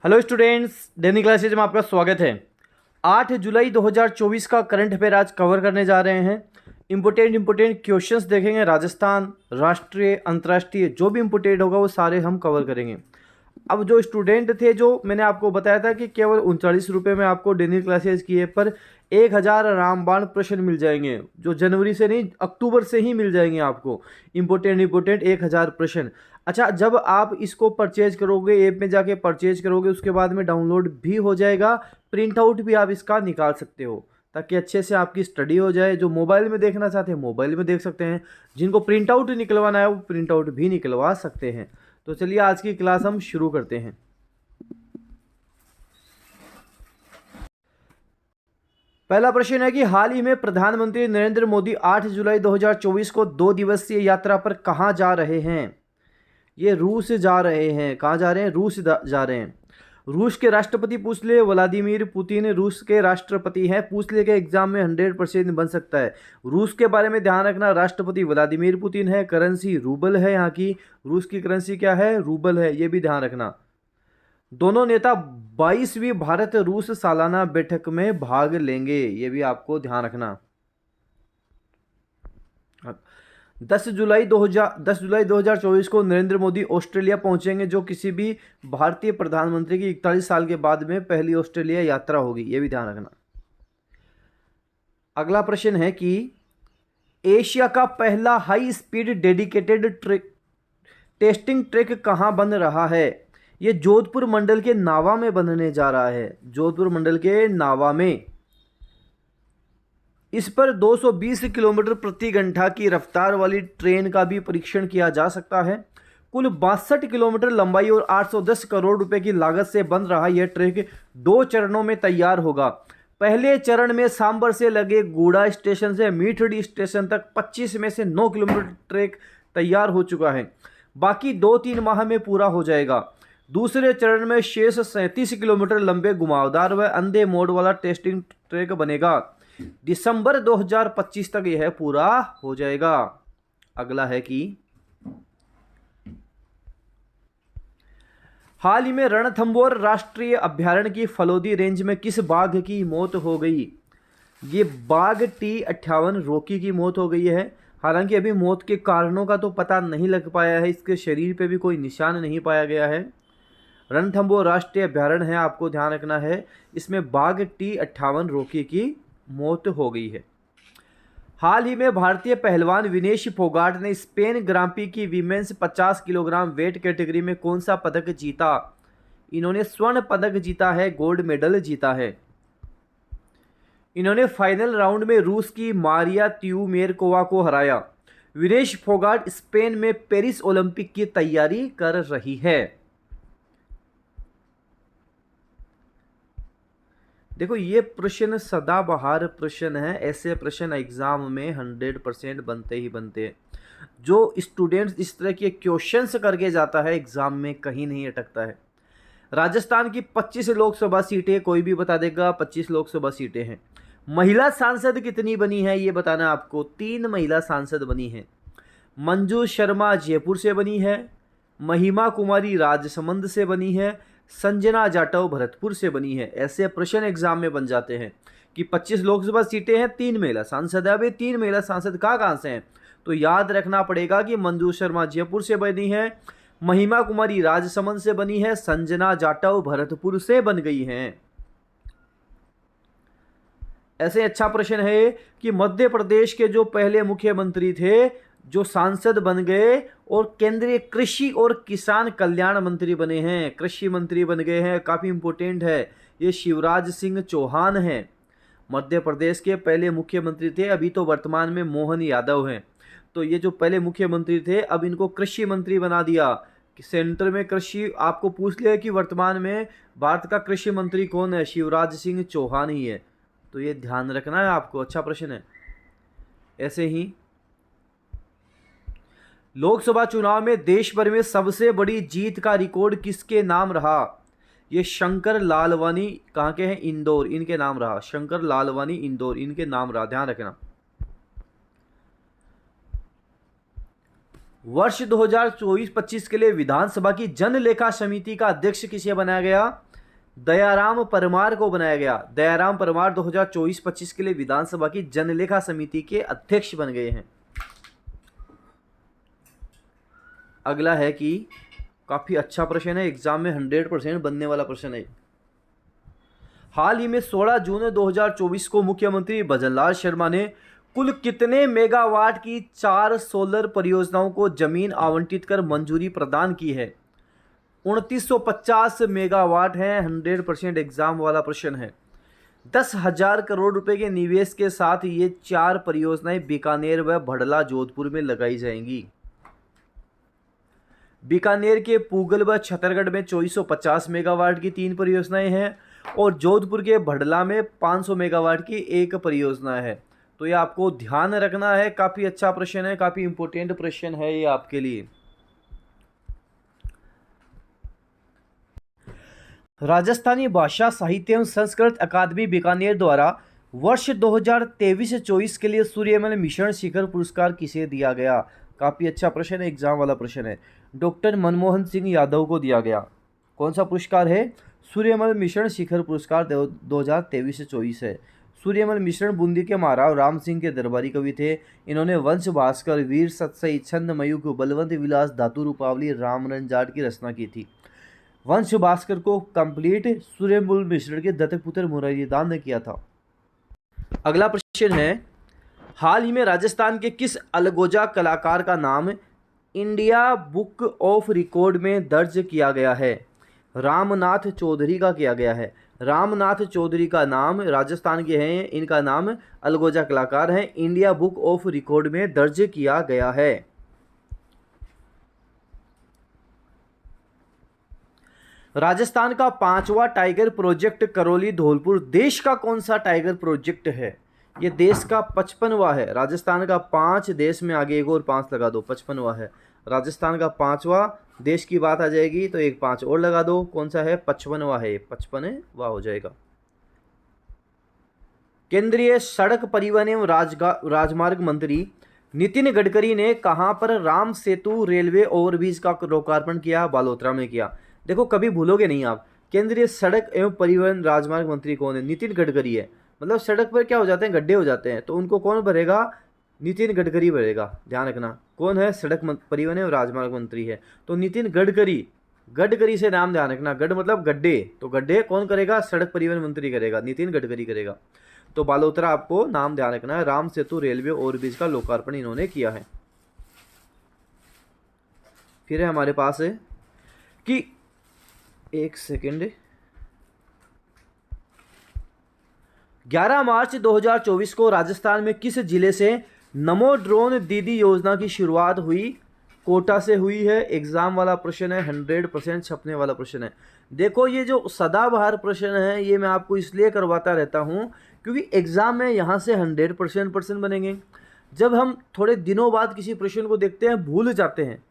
Hello students, daily classes में आपका स्वागत है। 8 जुलाई 2024 का करंट अफेयर आज कवर करने जा रहे हैं। इंपॉर्टेंट क्वेश्चंस देखेंगे। राजस्थान, राष्ट्रीय, अंतर्राष्ट्रीय जो भी इंपॉर्टेंट होगा वो सारे हम कवर करेंगे। अब जो स्टूडेंट थे, जो मैंने आपको बताया था कि केवल 39 रुपये में आपको डेली क्लासेज किए पर 1000 रामबाण प्रश्न मिल जाएंगे, जो जनवरी से नहीं अक्टूबर से ही मिल जाएंगे आपको। इंपॉर्टेंट 1000 प्रश्न। अच्छा, जब आप इसको परचेज करोगे, ऐप में जाके परचेज करोगे, उसके बाद में डाउनलोड भी हो जाएगा, प्रिंट आउट भी आप इसका निकाल सकते हो, ताकि अच्छे से आपकी स्टडी हो जाए। जो मोबाइल में देखना चाहते हैं मोबाइल में देख सकते हैं, जिनको प्रिंट आउट निकलवाना है वो प्रिंट आउट भी निकलवा सकते हैं। तो चलिए आज की क्लास हम शुरू करते हैं। पहला प्रश्न है कि हाल ही में प्रधानमंत्री नरेंद्र मोदी 8 जुलाई 2024 को 2 दिवसीय यात्रा पर कहां जा रहे हैं? ये रूस जा रहे हैं। कहाँ जा रहे हैं? रूस जा रहे हैं। रूस के राष्ट्रपति पूछ ले, व्लादिमीर पुतिन रूस के राष्ट्रपति हैं। पूछ ले के एग्जाम में 100% बन सकता है। रूस के बारे में ध्यान रखना, राष्ट्रपति व्लादिमीर पुतिन है, करेंसी रूबल है यहाँ की। रूस की करेंसी क्या है? रूबल है, ये भी ध्यान रखना। दोनों नेता 22वीं भारत रूस सालाना बैठक में भाग लेंगे, ये भी आपको ध्यान रखना। 10 जुलाई 2024 को नरेंद्र मोदी ऑस्ट्रेलिया पहुंचेंगे, जो किसी भी भारतीय प्रधानमंत्री की 41 साल के बाद में पहली ऑस्ट्रेलिया यात्रा होगी, यह भी ध्यान रखना। अगला प्रश्न है कि एशिया का पहला high speed dedicated testing track कहां बन रहा है? यह जोधपुर मंडल के नावा में बनने जा रहा है। जोधपुर मंडल के नावा में इस पर 220 किलोमीटर प्रति घंटा की रफ्तार वाली ट्रेन का भी परीक्षण किया जा सकता है। कुल 62 किलोमीटर लंबाई और 810 करोड़ रुपए की लागत से बन रहा यह ट्रैक 2 चरणों में तैयार होगा। पहले चरण में सांबर से लगे गूड़ा स्टेशन से मीठड़ी स्टेशन तक 25 में से 9 किलोमीटर ट्रैक तैयार हो चुका है। बाकी 2-3 माह में पूरा हो जाएगा। दूसरे चरण में शेष 37 किलोमीटर लंबे घुमावदार व अंधे मोड़ वाला टेस्टिंग ट्रैक बनेगा। दिसंबर 2025 तक यह पूरा हो जाएगा। अगला है कि हाल ही में रणथंभौर राष्ट्रीय अभयारण्य की फलोदी रेंज में किस बाघ की मौत हो गई? ये बाघ T58 रॉकी की मौत हो गई है। हालांकि अभी मौत के कारणों का तो पता नहीं लग पाया है, इसके शरीर पे भी कोई निशान नहीं पाया गया है। रणथंभौर राष्ट्रीय अभयारण्य है, आपको ध्यान रखना है। इसमें बाघ T58 रॉकी की मौत हो गई है। हाल ही में भारतीय पहलवान विनेश फोगाट ने स्पेन ग्रांप्री की वीमेंस 50 किलोग्राम वेट कैटेगरी में कौन सा पदक जीता? इन्होंने स्वर्ण पदक जीता है, गोल्ड मेडल जीता है। इन्होंने फाइनल राउंड में रूस की मारिया त्यूमेरकोवा को हराया। विनेश फोगाट स्पेन में पेरिस ओलंपिक की तैयारी कर रही है। देखो, ये प्रश्न सदाबहार प्रश्न है। ऐसे प्रश्न एग्जाम में 100% बनते ही बनते हैं। जो स्टूडेंट्स इस तरह के क्वेश्चंस करके जाता है एग्जाम में, कहीं नहीं अटकता है। राजस्थान की 25 लोकसभा सीटें, कोई भी बता देगा। 25 लोकसभा सीटें हैं। महिला सांसद कितनी बनी है ये बताना आपको। 3 महिला सांसद बनी है। मंजू शर्मा जयपुर से बनी है, महिमा कुमारी राजसमंद से बनी है, संजना जाटव भरतपुर से बनी है। ऐसे प्रश्न एग्जाम में बन जाते हैं कि 25 लोकसभा सीटें हैं, 3 महिला सांसद है। अभी 3 महिला सांसद कहाँ से हैं? तो याद रखना पड़ेगा कि मंजू शर्मा जयपुर से बनी है, महिमा कुमारी राजसमंद से बनी है, संजना जाटव भरतपुर से बन गई हैं। ऐसे अच्छा प्रश्न है कि मध्य प्रदेश के जो पहले मुख्यमंत्री थे, जो सांसद बन गए और केंद्रीय कृषि और किसान कल्याण मंत्री बने हैं, कृषि मंत्री बन गए हैं, काफ़ी इंपॉर्टेंट है। ये शिवराज सिंह चौहान हैं। मध्य प्रदेश के पहले मुख्यमंत्री थे, अभी तो वर्तमान में मोहन यादव हैं। तो ये जो पहले मुख्यमंत्री थे, अब इनको कृषि मंत्री बना दिया कि सेंटर में कृषि। आपको पूछ लिया कि वर्तमान में भारत का कृषि मंत्री कौन है? शिवराज सिंह चौहान ही है। तो ये ध्यान रखना है आपको। अच्छा प्रश्न है। ऐसे ही लोकसभा चुनाव में देश भर में सबसे बड़ी जीत का रिकॉर्ड किसके नाम रहा? ये शंकर लालवानी कहाँ के हैं? इंदौर, इनके नाम रहा। शंकर लालवानी इंदौर, इनके नाम रहा, ध्यान रखना। वर्ष 2024-25 के लिए विधानसभा की जन लेखा समिति का अध्यक्ष किसे बनाया गया? दयाराम परमार को बनाया गया। दयाराम परमार 2024-25 के लिए विधानसभा की जनलेखा समिति के अध्यक्ष बन गए हैं। अगला है कि काफी अच्छा प्रश्न है, एग्जाम में 100% बनने वाला प्रश्न है। हाल ही में 16 जून 2024 को मुख्यमंत्री भजनलाल शर्मा ने कुल कितने मेगावाट की 4 सोलर परियोजनाओं को जमीन आवंटित कर मंजूरी प्रदान की है? 2950 मेगावाट है। 100% एग्जाम वाला प्रश्न है। 10,000 करोड़ रुपए के निवेश के साथ ये 4 परियोजनाएं बीकानेर व भड़ला जोधपुर में लगाई जाएंगी। बीकानेर के पूगल व छतरगढ़ में 2450 मेगावाट की 3 परियोजनाएं हैं और जोधपुर के भड़ला में 500 मेगावाट की 1 परियोजना है। तो ये आपको ध्यान रखना है। काफ़ी अच्छा प्रश्न है, काफ़ी इंपॉर्टेंट प्रश्न है ये आपके लिए। राजस्थानी भाषा साहित्य एवं संस्कृत अकादमी बीकानेर द्वारा वर्ष 2023-24 के लिए सूर्यमल मिशन शिखर पुरस्कार किसे दिया गया? काफ़ी अच्छा प्रश्न है, एग्जाम वाला प्रश्न है। डॉक्टर मनमोहन सिंह यादव को दिया गया। कौन सा पुरस्कार है? सूर्यमल मिशन शिखर पुरस्कार 2023-24 है। सूर्यमल मिश्रण बूंदी के महाराव राम सिंह के दरबारी कवि थे। इन्होंने वंश भास्कर, वीर सतसई, छंद मयूख, बलवंत विलास, धातु रूपावली, रामरन जाट की रचना की थी। वंश भास्कर को कंप्लीट सूर्यमल मिश्रण के दत्तक पुत्र मुरारी दान ने किया था। अगला प्रश्न है, हाल ही में राजस्थान के किस अलगोजा कलाकार का नाम इंडिया बुक ऑफ रिकॉर्ड में दर्ज किया गया है? रामनाथ चौधरी का किया गया है। रामनाथ चौधरी का नाम राजस्थान के हैं, इनका नाम अलगोजा कलाकार हैं, इंडिया बुक ऑफ रिकॉर्ड में दर्ज किया गया है। राजस्थान का 5वां टाइगर प्रोजेक्ट करौली धौलपुर देश का कौन सा टाइगर प्रोजेक्ट है? ये देश का 55वां है। राजस्थान का 5, देश में आगे एक और 5 लगा दो, 55वां है। राजस्थान का 5वां, देश की बात आ जाएगी तो एक 5 और लगा दो। कौन सा है? 55वां है, 55वां हो जाएगा। केंद्रीय सड़क परिवहन एवं राजमार्ग मंत्री नितिन गडकरी ने कहां पर राम सेतु रेलवे ओवरब्रिज का लोकार्पण किया? बालोतरा में किया। देखो कभी भूलोगे नहीं आप, केंद्रीय सड़क एवं परिवहन राजमार्ग मंत्री कौन है? नितिन गडकरी है। मतलब सड़क पर क्या हो जाते हैं? गड्ढे हो जाते हैं, तो उनको कौन भरेगा? नितिन गडकरी भरेगा। ध्यान रखना, कौन है? सड़क परिवहन एवं राजमार्ग मंत्री है, तो नितिन गडकरी। गडकरी से नाम ध्यान रखना, गड मतलब गड्ढे, तो गड्ढे कौन करेगा? सड़क परिवहन मंत्री करेगा, नितिन गडकरी करेगा। तो बालोतरा आपको नाम ध्यान रखना है। राम सेतु रेलवे ओवरब्रिज का लोकार्पण इन्होंने किया है। फिर है हमारे पास है कि एक सेकेंड, 11 मार्च 2024 को राजस्थान में किस जिले से नमो ड्रोन दीदी योजना की शुरुआत हुई? कोटा से हुई है। एग्जाम वाला प्रश्न है, 100% छपने वाला प्रश्न है। देखो ये जो सदाबहार प्रश्न है ये मैं आपको इसलिए करवाता रहता हूँ क्योंकि एग्जाम में यहाँ से 100% बनेंगे। जब हम थोड़े दिनों बाद किसी प्रश्न को देखते हैं भूल जाते हैं।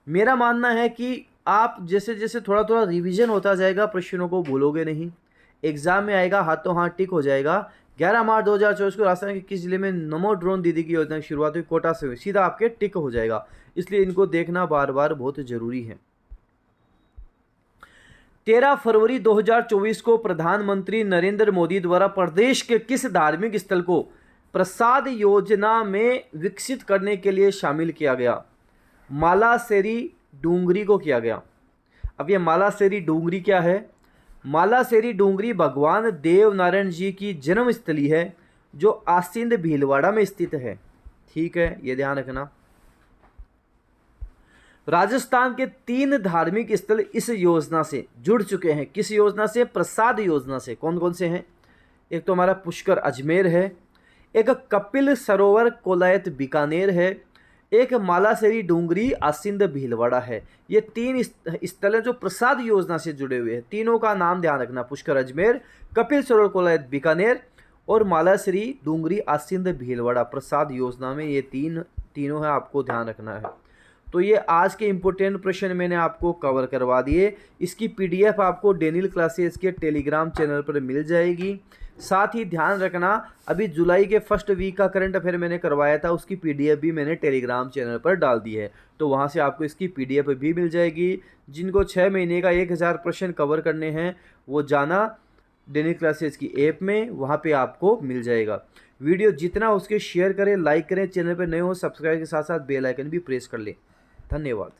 मेरा मानना है कि आप जैसे जैसे थोड़ा थोड़ा रिवीजन होता जाएगा प्रश्नों को भूलोगे नहीं, एग्जाम में आएगा हाथों हाथ टिक हो जाएगा। 11 मार्च 2024 को राजस्थान के किस जिले में नमो ड्रोन दीदी की योजना की शुरुआत हुई? कोटा से हुई। सीधा आपके टिक हो जाएगा, इसलिए इनको देखना बार बार बहुत जरूरी है। 13 फरवरी 2024 को प्रधानमंत्री नरेंद्र मोदी द्वारा प्रदेश के किस धार्मिक स्थल को प्रसाद योजना में विकसित करने के लिए शामिल किया गया? मालासेरी डूंगरी को किया गया। अब ये मालासेरी डूंगरी क्या है? मालासेरी डूंगरी भगवान देव नारायण जी की जन्मस्थली है जो आसिंद भीलवाड़ा में स्थित है। ठीक है, ये ध्यान रखना। राजस्थान के 3 धार्मिक स्थल इस योजना से जुड़ चुके हैं। किस योजना से? प्रसाद योजना से। कौन कौन से हैं? एक तो हमारा पुष्कर अजमेर है, एक कपिल सरोवर कोलायत बीकानेर है, एक मालासेरी डूंगरी आसिंद भीलवाड़ा है। ये 3 स्थल हैं जो प्रसाद योजना से जुड़े हुए हैं। तीनों का नाम ध्यान रखना, पुष्कर अजमेर, कपिल सरोवर कोलायत बीकानेर और मालासेरी डूंगरी आसिंद भीलवाड़ा। प्रसाद योजना में ये तीनों है, आपको ध्यान रखना है। तो ये आज के इम्पोर्टेंट प्रश्न मैंने आपको कवर करवा दिए। इसकी PDF आपको डेनियल क्लासेस के टेलीग्राम चैनल पर मिल जाएगी। साथ ही ध्यान रखना, अभी जुलाई के फर्स्ट वीक का करंट अफेयर मैंने करवाया था, उसकी पीडीएफ भी मैंने टेलीग्राम चैनल पर डाल दी है, तो वहाँ से आपको इसकी पीडीएफ भी मिल जाएगी। जिनको 6 महीने का 1000 प्रश्न कवर करने हैं वो जाना डेली क्लासेस की ऐप में, वहाँ पे आपको मिल जाएगा। वीडियो जितना उसके शेयर करें, लाइक करें, चैनल पर नए हो सब्सक्राइब के साथ साथ बेल आइकन भी प्रेस कर लें। धन्यवाद।